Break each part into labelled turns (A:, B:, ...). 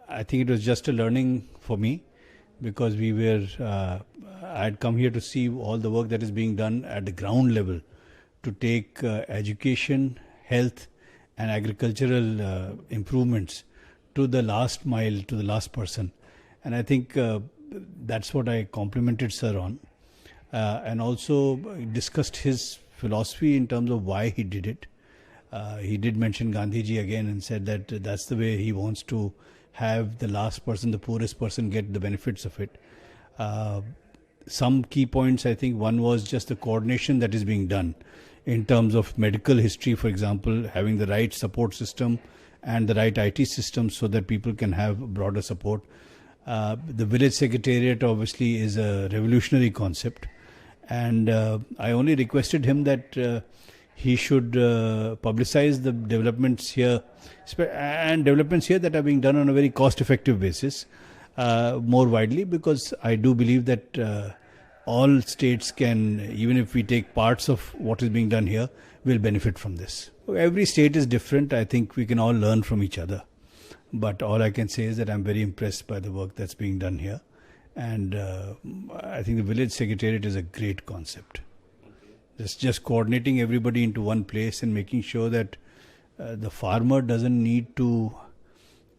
A: I think it was just a learning for me, because I had come here to see all the work that is being done at the ground level to take education, health and agricultural improvements to the last mile, to the last person. And I think that's what I complimented Sir on. And also discussed his philosophy in terms of why he did it. He did mention Gandhiji again and said that that's the way he wants to have the last person, the poorest person, get the benefits of it. Some key points, I think one was just the coordination that is being done in terms of medical history, for example, having the right support system and the right IT system so that people can have broader support. The village secretariat obviously is a revolutionary concept, and I only requested him that he should publicize the developments here, and developments here that are being done on a very cost-effective basis more widely, because I do believe that all states can, even if we take parts of what is being done here, will benefit from this. Every state is different. I think we can all learn from each other. But all I can say is that I'm very impressed by the work that's being done here. And I think the village secretariat is a great concept. Just coordinating everybody into one place and making sure that the farmer doesn't need to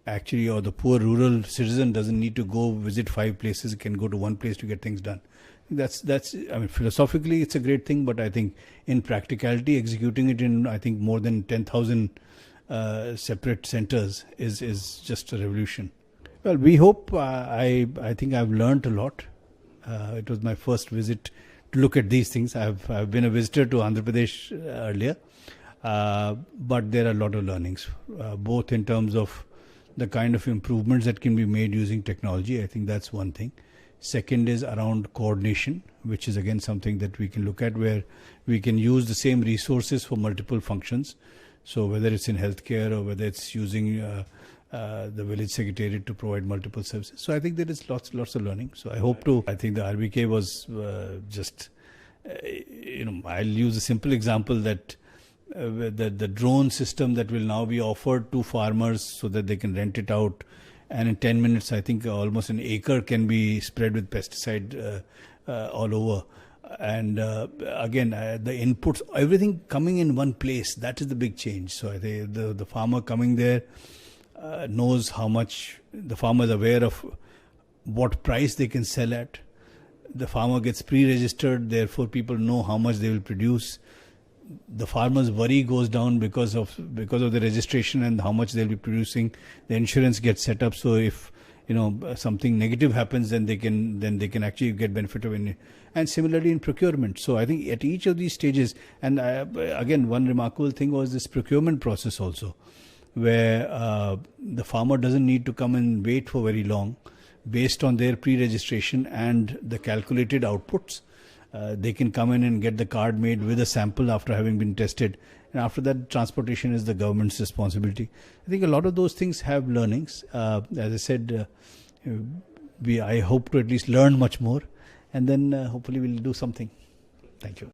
A: actually, or the poor rural citizen doesn't need to go visit 5 places, can go to one place to get things done. That's I mean, philosophically it's a great thing, but I think in practicality, executing it in, I think, more than 10,000 separate centers is just a revolution. Well, we hope. I think I've learned a lot. It was my first visit to look at these things. I've been a visitor to Andhra Pradesh earlier, but there are a lot of learnings, both in terms of the kind of improvements that can be made using technology. I think that's one thing. Second is around coordination, which is again something that we can look at, where we can use the same resources for multiple functions. So whether it's in healthcare or whether it's using the village secretariat to provide multiple services. So I think there is lots of learning. So I think the RBK was just, I'll use a simple example that the drone system that will now be offered to farmers so that they can rent it out. And in 10 minutes, I think almost an acre can be spread with pesticide all over. And again, the inputs, everything coming in one place, that is the big change. So I think the farmer coming there knows how much, the farmer is aware of what price they can sell at. The farmer gets pre-registered, therefore people know how much they will produce. The farmer's worry goes down because of the registration and how much they'll be producing. The insurance gets set up, so if something negative happens, then they can actually get benefit of it. And similarly in procurement. So I think at each of these stages, and again, one remarkable thing was this procurement process also, where the farmer doesn't need to come and wait for very long. Based on their pre-registration and the calculated outputs, they can come in and get the card made with a sample after having been tested. And after that, transportation is the government's responsibility. I think a lot of those things have learnings. As I said, I hope to at least learn much more, and then hopefully we'll do something. Thank you.